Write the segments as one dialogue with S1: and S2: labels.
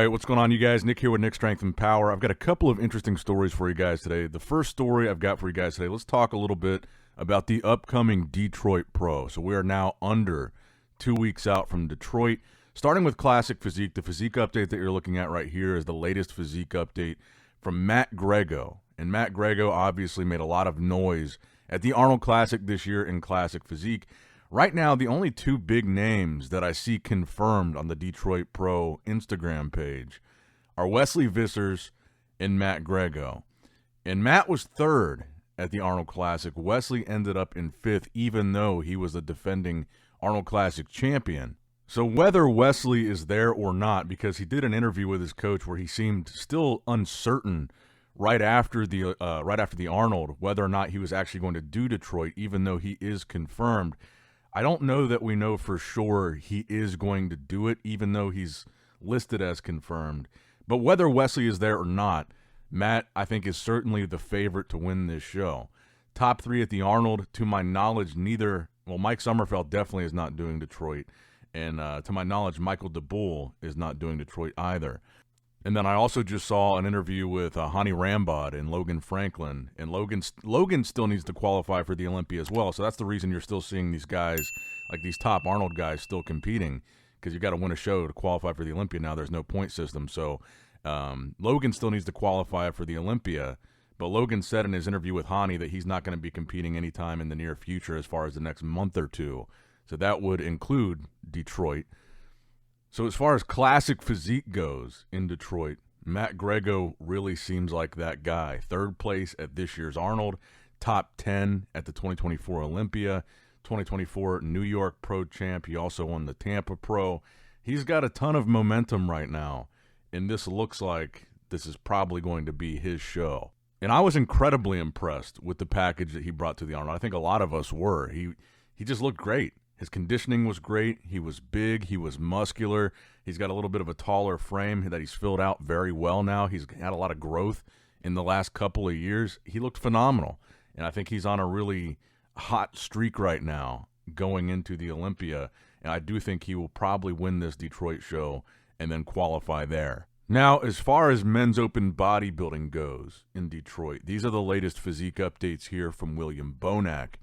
S1: right, what's going on, you guys? Nick here with Nick Strength and Power. I've got a couple of interesting stories for you guys today. The first story I've got for you guys today, let's talk a little bit about the upcoming Detroit Pro. So we are now under 2 weeks out from Detroit. Starting with Classic Physique, the Physique update that you're looking at right here is the latest Physique update from Matt Greggo. And Matt Greggo obviously made a lot of noise at the Arnold Classic this year in Classic Physique. Right now, the only two big names that I see confirmed on the Detroit Pro Instagram page are Wesley Vissers and Matt Greggo. And Matt was third at the Arnold Classic. Wesley ended up in fifth, even though he was the defending Arnold Classic champion. So whether Wesley is there or not, because he did an interview with his coach where he seemed still uncertain right after the Arnold, whether or not he was actually going to do Detroit, even though he is confirmed. I don't know that we know for sure he is going to do it, even though he's listed as confirmed. But whether Wesley is there or not, Matt, I think, is certainly the favorite to win this show. Top three at the Arnold, to my knowledge, Mike Sommerfeld definitely is not doing Detroit. And to my knowledge, Michael DeBull is not doing Detroit either. And then I also just saw an interview with Hani Rambod and Logan Franklin. And Logan still needs to qualify for the Olympia as well. So that's the reason you're still seeing these guys, like these top Arnold guys, still competing. Because you got to win a show to qualify for the Olympia now. There's no point system. So Logan still needs to qualify for the Olympia. But Logan said in his interview with Hani that he's not going to be competing anytime in the near future as far as the next month or two. So that would include Detroit. So as far as Classic Physique goes in Detroit, Matt Greggo really seems like that guy. Third place at this year's Arnold, top 10 at the 2024 Olympia, 2024 New York Pro Champ. He also won the Tampa Pro. He's got a ton of momentum right now, and this looks like this is probably going to be his show. And I was incredibly impressed with the package that he brought to the Arnold. I think a lot of us were. He just looked great. His conditioning was great. He was big. He was muscular. He's got a little bit of a taller frame that he's filled out very well now. He's had a lot of growth in the last couple of years. He looked phenomenal. And I think he's on a really hot streak right now going into the Olympia. And I do think he will probably win this Detroit show and then qualify there. Now, as far as men's open bodybuilding goes in Detroit, these are the latest physique updates here from William Bonac.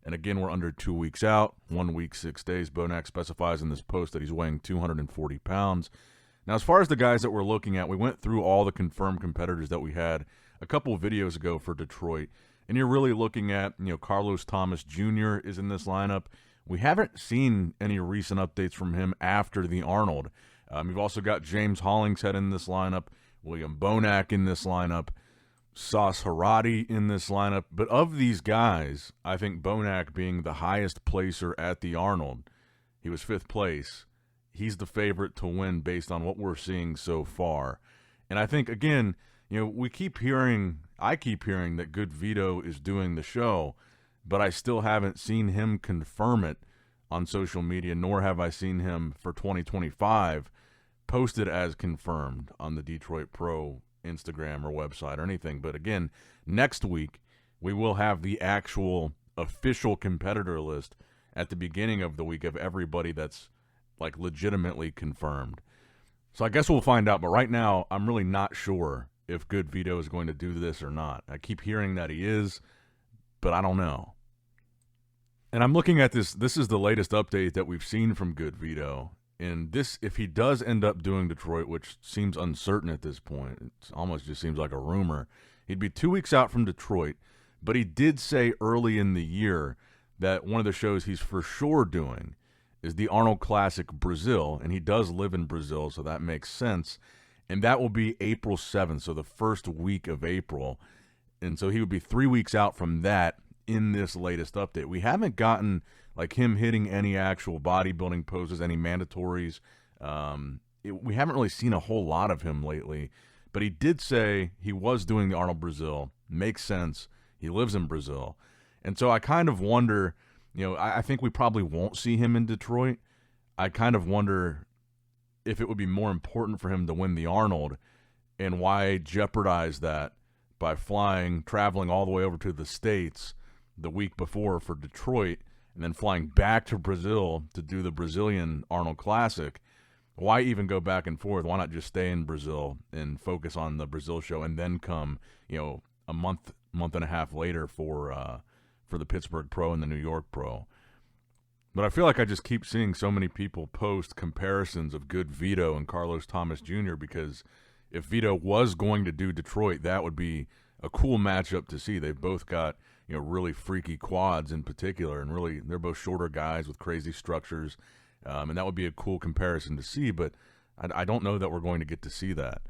S1: And again, we're under 2 weeks out, 1 week, 6 days. Bonac specifies in this post that he's weighing 240 pounds. Now, as far as the guys that we're looking at, we went through all the confirmed competitors that we had a couple of videos ago for Detroit. And you're really looking at, Carlos Thomas Jr. is in this lineup. We haven't seen any recent updates from him after the Arnold. You've also got James Hollingshead in this lineup, William Bonac in this lineup, Sas Heirati in this lineup. But of these guys, I think Bonac being the highest placer at the Arnold, he was 5th place. He's the favorite to win based on what we're seeing so far. And I think, again, I keep hearing that GoodVito is doing the show, but I still haven't seen him confirm it on social media, nor have I seen him for 2025 posted as confirmed on the Detroit Pro Instagram or website or anything. But again, next week we will have the actual official competitor list at the beginning of the week of everybody that's like legitimately confirmed. So I guess we'll find out, but right now I'm really not sure if GoodVito is going to do this or not. I keep hearing that he is, but I don't know. And I'm looking at this is the latest update that we've seen from GoodVito. And this, if he does end up doing Detroit, which seems uncertain at this point, it almost just seems like a rumor, he'd be 2 weeks out from Detroit. But he did say early in the year that one of the shows he's for sure doing is the Arnold Classic Brazil. And he does live in Brazil, so that makes sense. And that will be April 7th, so the first week of April. And so he would be 3 weeks out from that in this latest update. We haven't gotten like him hitting any actual bodybuilding poses, any mandatories. We haven't really seen a whole lot of him lately, but he did say he was doing the Arnold Brazil. Makes sense. He lives in Brazil. And so I kind of wonder, I think we probably won't see him in Detroit. I kind of wonder if it would be more important for him to win the Arnold, and why jeopardize that by traveling all the way over to the States the week before for Detroit, and then flying back to Brazil to do the Brazilian Arnold Classic, Why even go back and forth? Why not just stay in Brazil and focus on the Brazil show and then come, a month and a half later for the Pittsburgh Pro and the New York Pro? But I feel like I just keep seeing so many people post comparisons of GoodVito and Carlos Thomas Jr. because if Vito was going to do Detroit, that would be a cool matchup to see. They've both got, really freaky quads in particular, and really they're both shorter guys with crazy structures. And that would be a cool comparison to see, but I don't know that we're going to get to see that.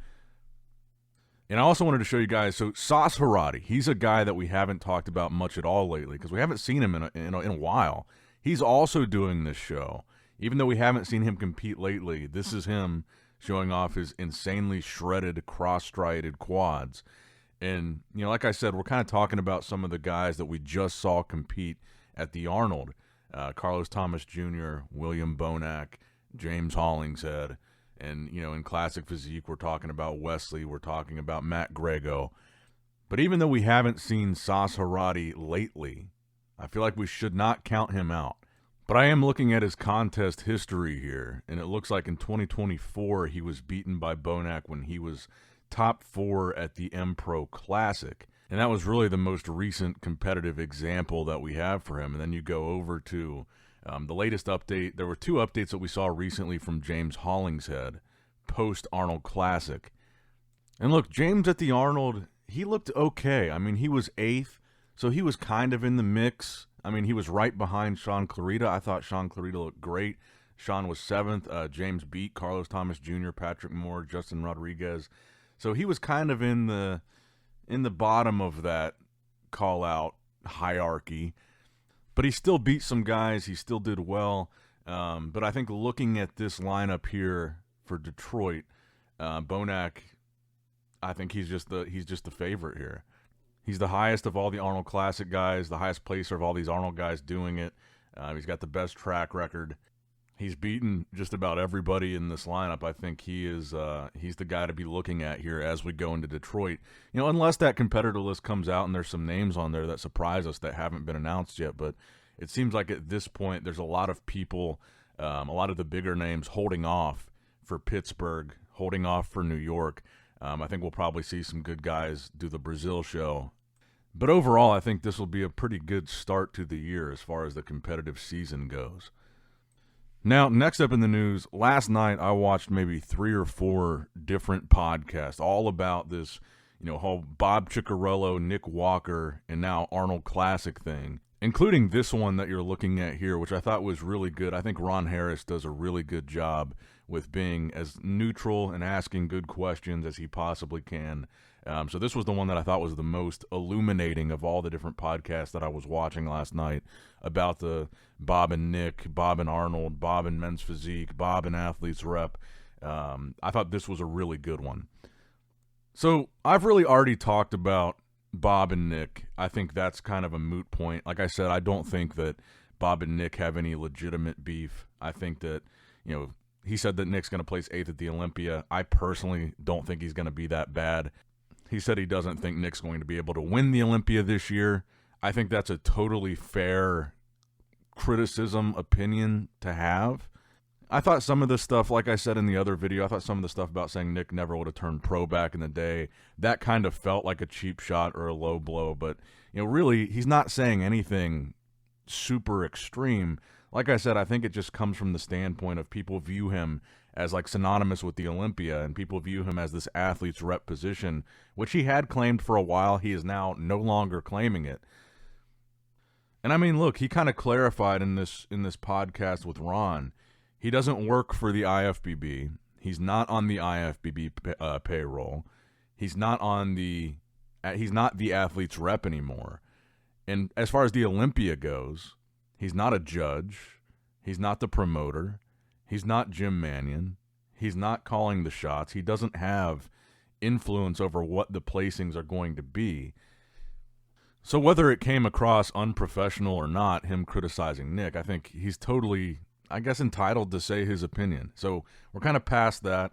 S1: And I also wanted to show you guys, so Sas Heirati, he's a guy that we haven't talked about much at all lately because we haven't seen him in a while. He's also doing this show. Even though we haven't seen him compete lately, this is him showing off his insanely shredded, cross-striated quads. And, like I said, we're kind of talking about some of the guys that we just saw compete at the Arnold. Carlos Thomas Jr., William Bonac, James Hollingshead. And, in classic physique, we're talking about Wesley. We're talking about Matt Greggo. But even though we haven't seen Sas Heirati lately, I feel like we should not count him out. But I am looking at his contest history here, and it looks like in 2024 he was beaten by Bonac when he was top 4 at the M-Pro Classic. And that was really the most recent competitive example that we have for him. And then you go over to the latest update. There were 2 updates that we saw recently from James Hollingshead, post-Arnold Classic. And look, James at the Arnold, he looked okay. I mean, he was 8th, so he was kind of in the mix. I mean, he was right behind Sean Clarita. I thought Sean Clarita looked great. Sean was 7th. James beat Carlos Thomas Jr., Patrick Moore, Justin Rodriguez. So he was kind of in the bottom of that call-out hierarchy. But he still beat some guys. He still did well. But I think looking at this lineup here for Detroit, Bonac, I think he's just the favorite here. He's the highest of all the Arnold Classic guys, the highest placer of all these Arnold guys doing it. He's got the best track record. He's beaten just about everybody in this lineup. I think he's the guy to be looking at here as we go into Detroit. Unless that competitor list comes out and there's some names on there that surprise us that haven't been announced yet. But it seems like at this point there's a lot of people, a lot of the bigger names holding off for Pittsburgh, holding off for New York. I think we'll probably see some good guys do the Brazil show. But overall, I think this will be a pretty good start to the year as far as the competitive season goes. Now, next up in the news, last night I watched maybe 3 or 4 different podcasts all about this, whole Bob Ciccarello, Nick Walker, and now Arnold Classic thing, including this one that you're looking at here, which I thought was really good. I think Ron Harris does a really good job with being as neutral and asking good questions as he possibly can. So this was the one that I thought was the most illuminating of all the different podcasts that I was watching last night about the Bob and Nick, Bob and Arnold, Bob and Men's Physique, Bob and Athletes Rep. I thought this was a really good one. So I've really already talked about Bob and Nick. I think that's kind of a moot point. Like I said, I don't think that Bob and Nick have any legitimate beef. I think that, he said that Nick's going to place 8th at the Olympia. I personally don't think he's going to be that bad. He said he doesn't think Nick's going to be able to win the Olympia this year. I think that's a totally fair criticism opinion to have. I thought some of this stuff, like I said in the other video, I thought some of the stuff about saying Nick never would have turned pro back in the day, that kind of felt like a cheap shot or a low blow. But, really, he's not saying anything super extreme. Like I said, I think it just comes from the standpoint of people view him as like synonymous with the Olympia, and people view him as this athlete's rep position, which he had claimed for a while. He is now no longer claiming it. And I mean, look, he kind of clarified in this podcast with Ron, he doesn't work for the IFBB. He's not on the IFBB payroll. He's not the athlete's rep anymore. And as far as the Olympia goes, he's not a judge. He's not the promoter. He's not Jim Mannion. He's not calling the shots. He doesn't have influence over what the placings are going to be. So whether it came across unprofessional or not, him criticizing Nick, I think he's totally, entitled to say his opinion. So we're kind of past that.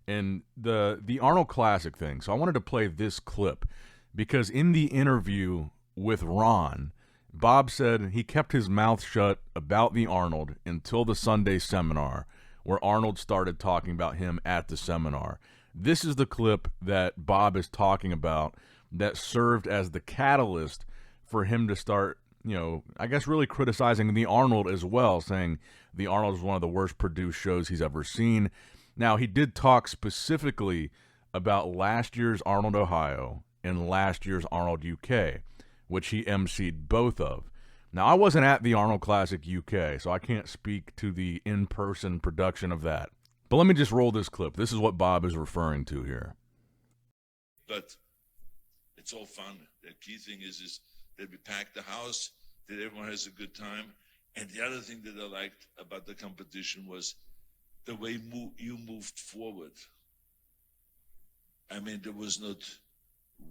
S1: And the Arnold Classic thing. So I wanted to play this clip because in the interview with Ron, Bob said he kept his mouth shut about the Arnold until the Sunday seminar, where Arnold started talking about him at the seminar. This is the clip that Bob is talking about that served as the catalyst for him to start, I guess really criticizing the Arnold as well, saying the Arnold is one of the worst produced shows he's ever seen. Now, he did talk specifically about last year's Arnold Ohio and last year's Arnold UK, which he emceed both of. Now, I wasn't at the Arnold Classic UK, so I can't speak to the in-person production of that. But let me just roll this clip. This is what Bob is referring to here.
S2: But it's all fun. The key thing is that we pack the house, that everyone has a good time. And the other thing that I liked about the competition was the way you moved forward. I mean, there was not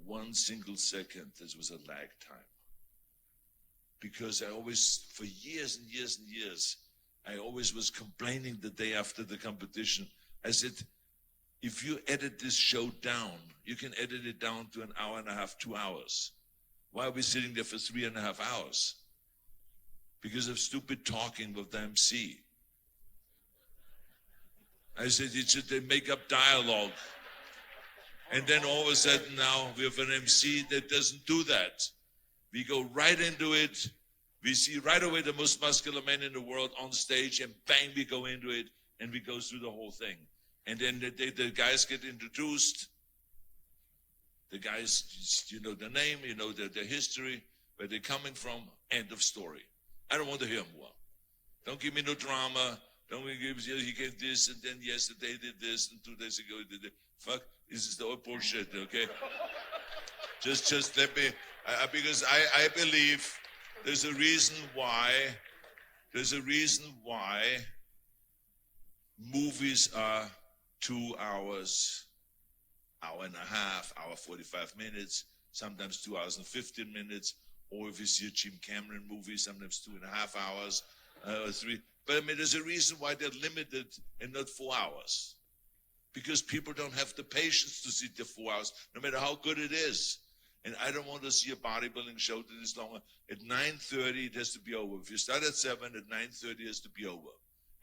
S2: one single second there was a lag time. Because I always, for years and years and years, I always was complaining the day after the competition. I said, if you edit this show down, you can edit it down to an hour and a half, 2 hours. Why are we sitting there for 3.5 hours? Because of stupid talking with the MC. I said, they make up dialogue. And then all of a sudden now we have an MC that doesn't do that. We go right into it. We see right away the most muscular man in the world on stage, and bang, we go into it, and we go through the whole thing. And then the guys get introduced. The guys, you know their name, you know their history, where they're coming from, end of story. I don't want to hear more. Don't give me no drama. Don't give me, he gave this, and then yesterday did this, and 2 days ago he did it. Fuck, this is all bullshit, okay? just let me, because I believe there's a reason why movies are 2 hours, hour and a half, hour 45 minutes, sometimes 2 hours and 15 minutes, or if you see a Jim Cameron movie, sometimes 2.5 hours, or 3. But I mean, there's a reason why they're limited and not 4 hours. Because people don't have the patience to sit there 4 hours, no matter how good it is. And I don't want to see a bodybuilding show that is longer. At 9:30, it has to be over. If you start at 7, at 9:30, it has to be over.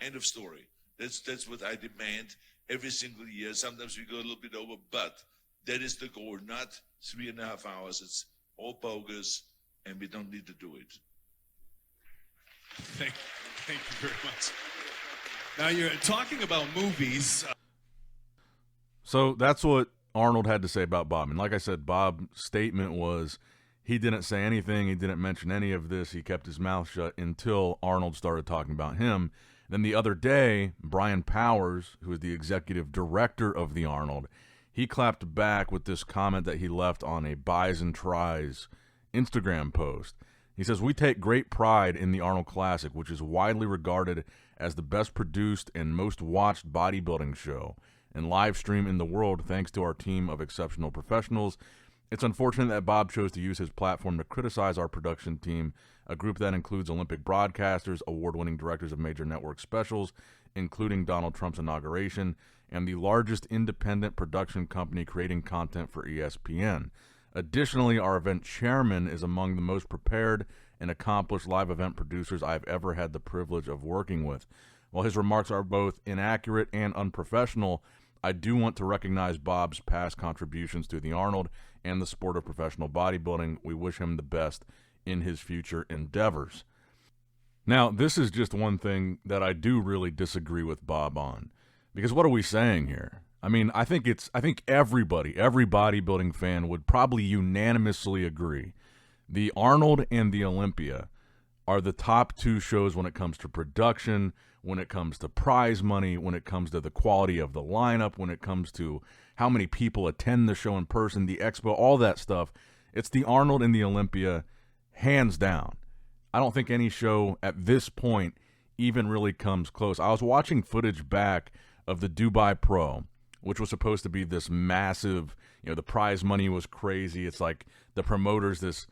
S2: End of story. That's what I demand every single year. Sometimes we go a little bit over, but that is the goal, not 3.5 hours. It's all bogus, and we don't need to do it.
S3: Thank you very much. Now, you're talking about movies.
S1: So that's what Arnold had to say about Bob. And like I said, Bob's statement was he didn't say anything. He didn't mention any of this. He kept his mouth shut until Arnold started talking about him. Then the other day, Brian Powers, who is the executive director of the Arnold, he clapped back with this comment that he left on a Buys and Tries Instagram post. He says, "We take great pride in the Arnold Classic, which is widely regarded as the best produced and most watched bodybuilding show and live stream in the world thanks to our team of exceptional professionals. It's unfortunate that Bob chose to use his platform to criticize our production team, a group that includes Olympic broadcasters, award-winning directors of major network specials, including Donald Trump's inauguration, and the largest independent production company creating content for ESPN. Additionally, our event chairman is among the most prepared and accomplished live event producers I've ever had the privilege of working with. While his remarks are both inaccurate and unprofessional, I do want to recognize Bob's past contributions to the Arnold and the sport of professional bodybuilding. We wish him the best in his future endeavors." Now, this is just one thing that I do really disagree with Bob on. Because what are we saying here? I mean, I think every bodybuilding fan would probably unanimously agree. The Arnold and the Olympia are the top two shows when it comes to production, when it comes to prize money, when it comes to the quality of the lineup, when it comes to how many people attend the show in person, the expo, all that stuff. It's the Arnold and the Olympia, hands down. I don't think any show at this point even really comes close. I was watching footage back of the Dubai Pro, which was supposed to be this massive, the prize money was crazy. It's like the promoter's this,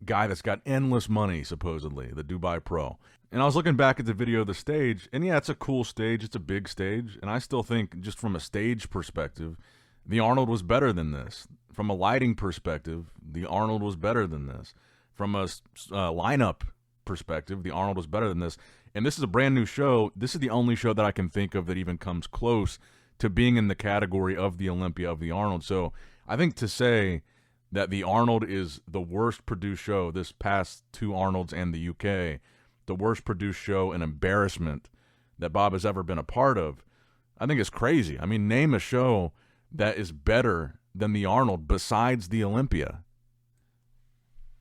S1: guy that's got endless money, supposedly, the Dubai Pro. And I was looking back at the video of the stage, and yeah, it's a cool stage. It's a big stage. And I still think, just from a stage perspective, the Arnold was better than this. From a lighting perspective, the Arnold was better than this. From a lineup perspective, the Arnold was better than this. And this is a brand new show. This is the only show that I can think of that even comes close to being in the category of the Olympia of the Arnold. So I think to say that the Arnold is the worst produced show, this past two Arnolds and the UK, the worst produced show, an embarrassment that Bob has ever been a part of, I think it's crazy. I mean, name a show that is better than the Arnold besides the Olympia.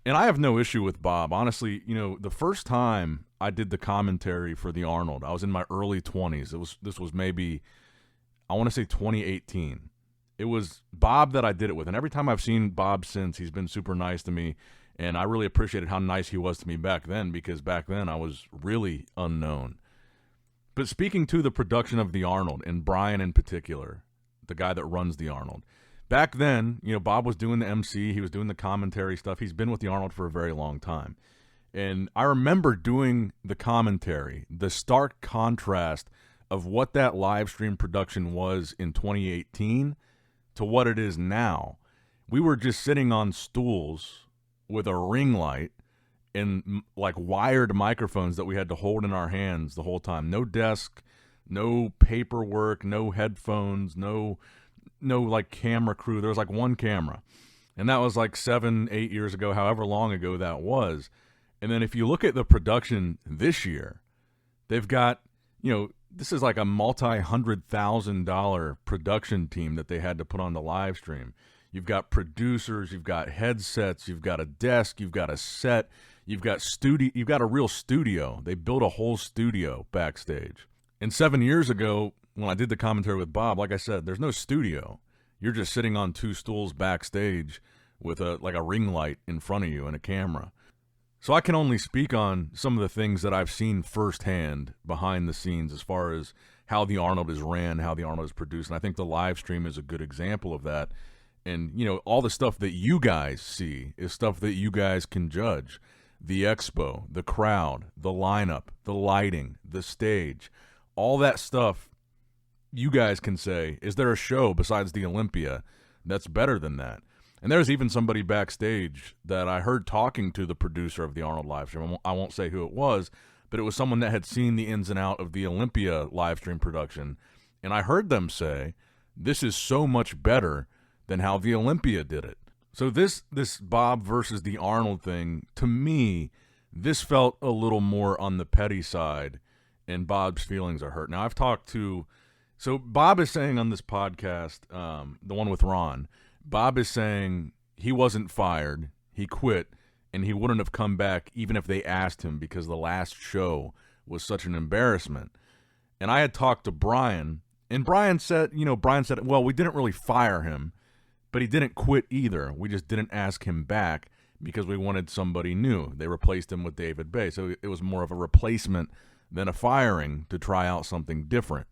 S1: And I have no issue with Bob. Honestly, the first time I did the commentary for the Arnold, I was in my early 20s. This was maybe, I want to say 2018. It was Bob that I did it with. And every time I've seen Bob since, he's been super nice to me. And I really appreciated how nice he was to me back then, because back then I was really unknown. But speaking to the production of the Arnold, and Brian in particular, the guy that runs the Arnold, back then, Bob was doing the MC, he was doing the commentary stuff. He's been with the Arnold for a very long time. And I remember doing the commentary, the stark contrast of what that live stream production was in 2018 to what it is now. We were just sitting on stools with a ring light and like wired microphones that we had to hold in our hands the whole time. No desk, no paperwork, no headphones, no like camera crew. There was like one camera, and that was like 7-8 years ago, however long ago that was. And then if you look at the production this year, they've got, this is like a multi-$100,000 production team that they had to put on the live stream. You've got producers, you've got headsets, you've got a desk, you've got a set, you've got a real studio. They built a whole studio backstage. And 7 years ago, when I did the commentary with Bob, like I said, there's no studio. You're just sitting on two stools backstage with a ring light in front of you and a camera. So I can only speak on some of the things that I've seen firsthand behind the scenes as far as how the Arnold is ran, how the Arnold is produced. And I think the live stream is a good example of that. And, all the stuff that you guys see is stuff that you guys can judge. The expo, the crowd, the lineup, the lighting, the stage, all that stuff. You guys can say, is there a show besides the Olympia that's better than that? And there's even somebody backstage that I heard talking to the producer of the Arnold live stream. I won't say who it was, but it was someone that had seen the ins and out of the Olympia live stream production. And I heard them say, this is so much better than how the Olympia did it. So this Bob versus the Arnold thing, to me, this felt a little more on the petty side, and Bob's feelings are hurt. Now, I've talked to... So Bob is saying on this podcast, the one with Ron, Bob is saying he wasn't fired, he quit, and he wouldn't have come back even if they asked him because the last show was such an embarrassment. And I had talked to Brian, and Brian said, well, we didn't really fire him, but he didn't quit either. We just didn't ask him back because we wanted somebody new. They replaced him with David Bay, so it was more of a replacement than a firing to try out something different.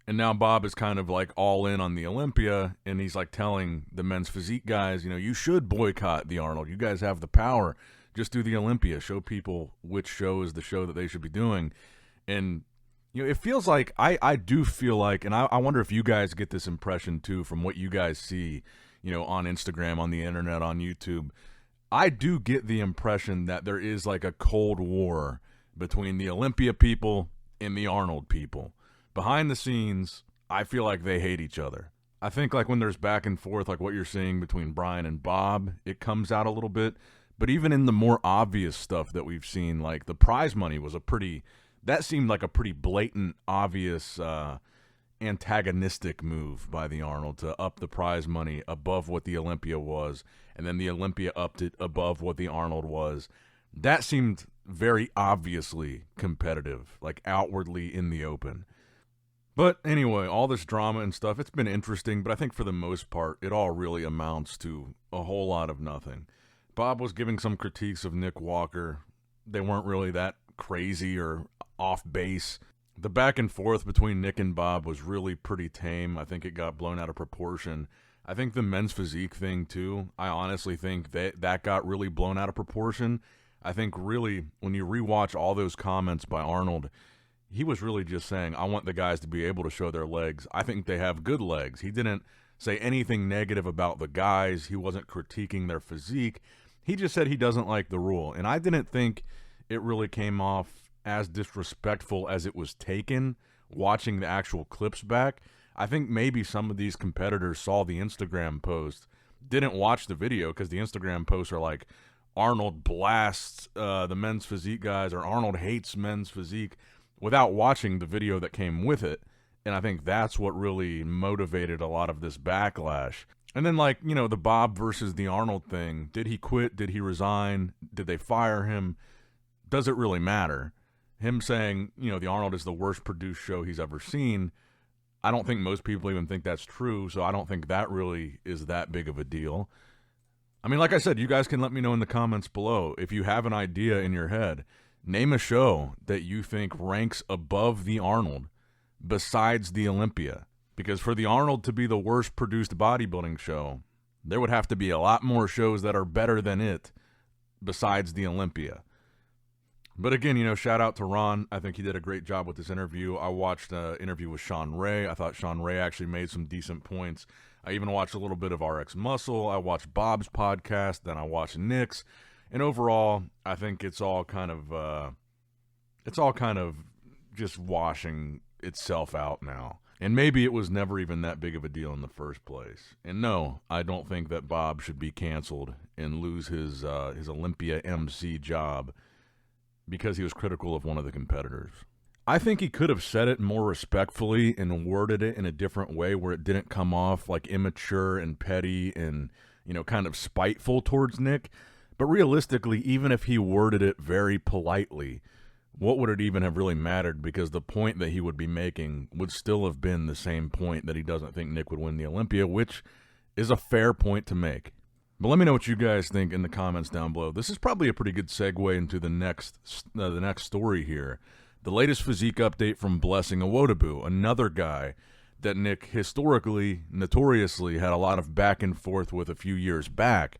S1: And now Bob is kind of like all in on the Olympia, and he's like telling the men's physique guys, you should boycott the Arnold. You guys have the power. Just do the Olympia. Show people which show is the show that they should be doing. And, it feels like, I do feel like, and I wonder if you guys get this impression too from what you guys see, on Instagram, on the internet, on YouTube. I do get the impression that there is like a Cold War between the Olympia people and the Arnold people. Behind the scenes, I feel like they hate each other. I think like when there's back and forth, like what you're seeing between Brian and Bob, it comes out a little bit. But even in the more obvious stuff that we've seen, like the prize money was that seemed like a pretty blatant, obvious, antagonistic move by the Arnold to up the prize money above what the Olympia was, and then the Olympia upped it above what the Arnold was. That seemed very obviously competitive, like outwardly in the open. But anyway, all this drama and stuff, it's been interesting, but I think for the most part, it all really amounts to a whole lot of nothing. Bob was giving some critiques of Nick Walker. They weren't really that crazy or off base. The back and forth between Nick and Bob was really pretty tame. I think it got blown out of proportion. I think the men's physique thing, too, I honestly think that got really blown out of proportion. I think really, when you rewatch all those comments by Arnold, he was really just saying, I want the guys to be able to show their legs. I think they have good legs. He didn't say anything negative about the guys. He wasn't critiquing their physique. He just said he doesn't like the rule. And I didn't think it really came off as disrespectful as it was taken, watching the actual clips back, I think maybe some of these competitors saw the Instagram post, didn't watch the video because the Instagram posts are like, Arnold blasts the men's physique guys, or Arnold hates men's physique, without watching the video that came with it. And I think that's what really motivated a lot of this backlash. And then, like, you know, the Bob versus the Arnold thing. Did he quit? Did he resign? Did they fire him? Does it really matter? Him saying, you know, the Arnold is the worst produced show he's ever seen, I don't think most people even think that's true, so I don't think that really is that big of a deal. I mean, like I said, you guys can let me know in the comments below. If you have an idea in your head, name a show that you think ranks above the Arnold besides the Olympia. Because for the Arnold to be the worst produced bodybuilding show, there would have to be a lot more shows that are better than it besides the Olympia. But again, you know, shout out to Ron. I think he did a great job with this interview. I watched an interview with Sean Ray. I thought Sean Ray actually made some decent points. I even watched a little bit of RX Muscle. I watched Bob's podcast. Then I watched Nick's. And overall, I think it's all kind of just washing itself out now. And maybe it was never even that big of a deal in the first place. And no, I don't think that Bob should be canceled and lose his Olympia MC job because he was critical of one of the competitors. I think he could have said it more respectfully and worded it in a different way where it didn't come off like immature and petty and, you know, kind of spiteful towards Nick. But realistically, even if he worded it very politely, what would it even have really mattered? Because the point that he would be making would still have been the same point, that he doesn't think Nick would win the Olympia, which is a fair point to make. But let me know what you guys think in the comments down below. This is probably a pretty good segue into the next story here. The latest physique update from Blessing Awodabu, another guy that Nick historically, notoriously had a lot of back and forth with a few years back.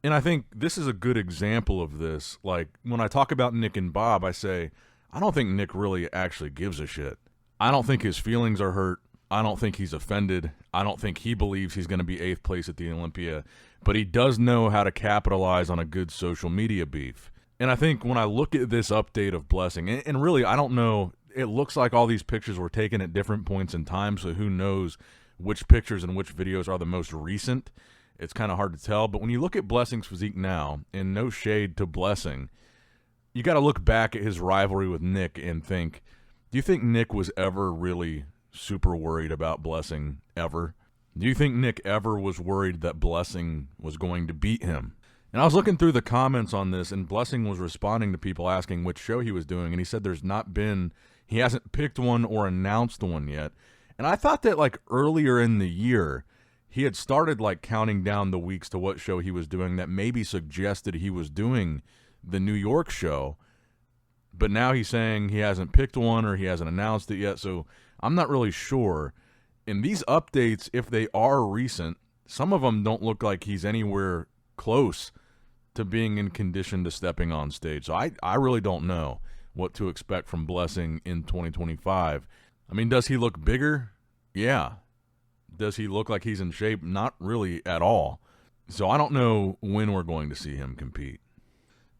S1: And I think this is a good example of this. Like, when I talk about Nick and Bob, I say, I don't think Nick really actually gives a shit. I don't think his feelings are hurt. I don't think he's offended. I don't think he believes he's going to be 8th place at the Olympia. But he does know how to capitalize on a good social media beef. And I think when I look at this update of Blessing, and really, I don't know, it looks like all these pictures were taken at different points in time, so who knows which pictures and which videos are the most recent. It's kind of hard to tell. But when you look at Blessing's physique now, and no shade to Blessing, you got to look back at his rivalry with Nick and think, do you think Nick was ever really super worried about Blessing, ever? Do you think Nick ever was worried that Blessing was going to beat him? And I was looking through the comments on this, and Blessing was responding to people asking which show he was doing, and he said he hasn't picked one or announced one yet. And I thought that, like, earlier in the year, he had started, like, counting down the weeks to what show he was doing that maybe suggested he was doing the New York show. But now he's saying he hasn't picked one or he hasn't announced it yet, so I'm not really sure. And these updates, if they are recent, some of them don't look like he's anywhere close to being in condition to stepping on stage. So I really don't know what to expect from Blessing in 2025. I mean, does he look bigger? Yeah. Does he look like he's in shape? Not really at all. So I don't know when we're going to see him compete.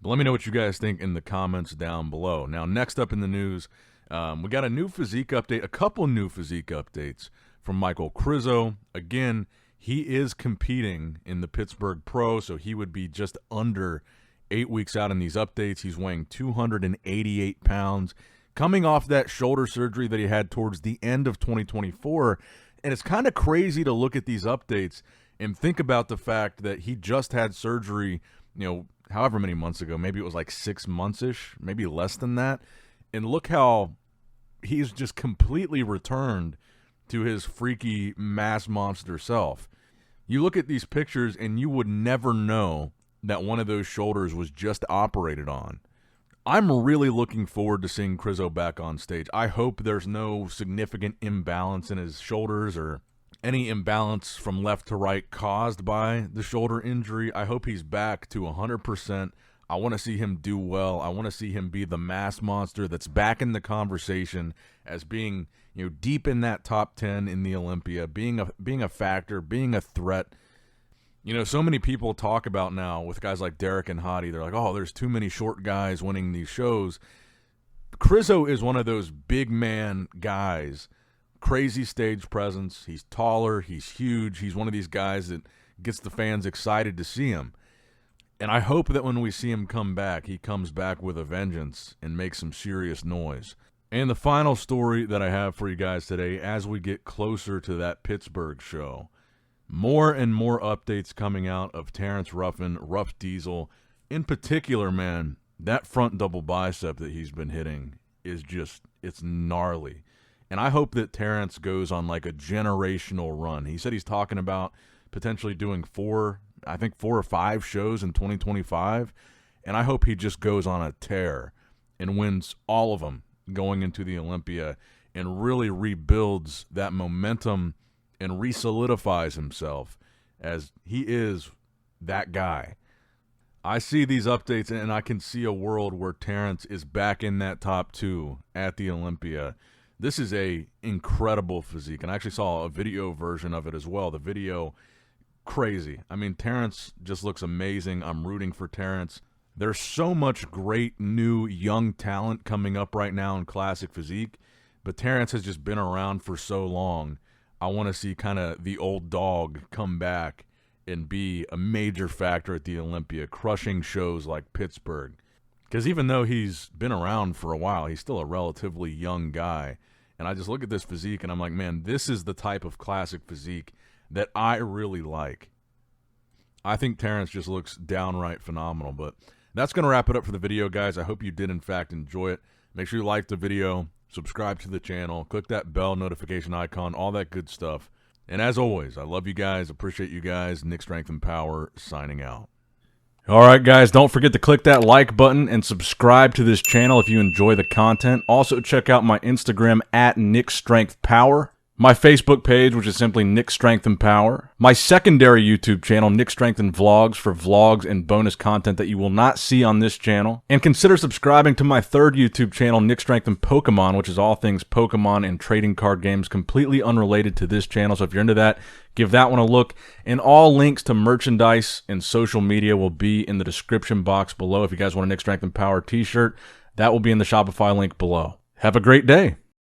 S1: But let me know what you guys think in the comments down below. Now, next up in the news, we got a new physique update, a couple new physique updates from Michael Krizo. Again, he is competing in the Pittsburgh Pro, so he would be just under 8 weeks out in these updates. He's weighing 288 pounds, coming off that shoulder surgery that he had towards the end of 2024. And it's kind of crazy to look at these updates and think about the fact that he just had surgery, you know, however many months ago. Maybe it was like 6 months-ish, maybe less than that. And look how he's just completely returned to his freaky mass monster self. You look at these pictures and you would never know that one of those shoulders was just operated on. I'm really looking forward to seeing Krizo back on stage. I hope there's no significant imbalance in his shoulders or any imbalance from left to right caused by the shoulder injury. I hope he's back to 100%. I want to see him do well. I want to see him be the mass monster that's back in the conversation as being, you know, deep in that top 10 in the Olympia, being a factor, being a threat. You know, so many people talk about now with guys like Derek and Hottie, they're like, oh, there's too many short guys winning these shows. Krizo is one of those big man guys, crazy stage presence. He's taller, he's huge. He's one of these guys that gets the fans excited to see him. And I hope that when we see him come back, he comes back with a vengeance and makes some serious noise. And the final story that I have for you guys today, as we get closer to that Pittsburgh show, more and more updates coming out of Terrence Ruffin, Ruff Diesel. In particular, man, that front double bicep that he's been hitting is just, it's gnarly. And I hope that Terrence goes on like a generational run. He said he's talking about potentially doing 4 or 5 shows in 2025. And I hope he just goes on a tear and wins all of them going into the Olympia and really rebuilds that momentum and re-solidifies himself as he is that guy. I see these updates and I can see a world where Terrence is back in that top 2 at the Olympia. This is a incredible physique, and I actually saw a video version of it as well. The video, crazy. I mean, Terrence just looks amazing. I'm rooting for Terrence. There's so much great new young talent coming up right now in classic physique, but Terrence has just been around for so long. I want to see kind of the old dog come back and be a major factor at the Olympia, crushing shows like Pittsburgh. Because even though he's been around for a while, he's still a relatively young guy. And I just look at this physique and I'm like, man, this is the type of classic physique that I really like. I think Terrence just looks downright phenomenal. But that's going to wrap it up for the video, guys. I hope you did, in fact, enjoy it. Make sure you like the video, subscribe to the channel, click that bell notification icon, all that good stuff. And as always, I love you guys, appreciate you guys. Nick Strength and Power signing out. All right, guys, don't forget to click that like button and subscribe to this channel if you enjoy the content. Also, check out my Instagram at Nick Strength Power. My Facebook page, which is simply Nick Strength and Power. My secondary YouTube channel, Nick Strength and Vlogs, for vlogs and bonus content that you will not see on this channel. And consider subscribing to my third YouTube channel, Nick Strength and Pokemon, which is all things Pokemon and trading card games, completely unrelated to this channel. So if you're into that, give that one a look. And all links to merchandise and social media will be in the description box below. If you guys want a Nick Strength and Power t-shirt, that will be in the Shopify link below. Have a great day.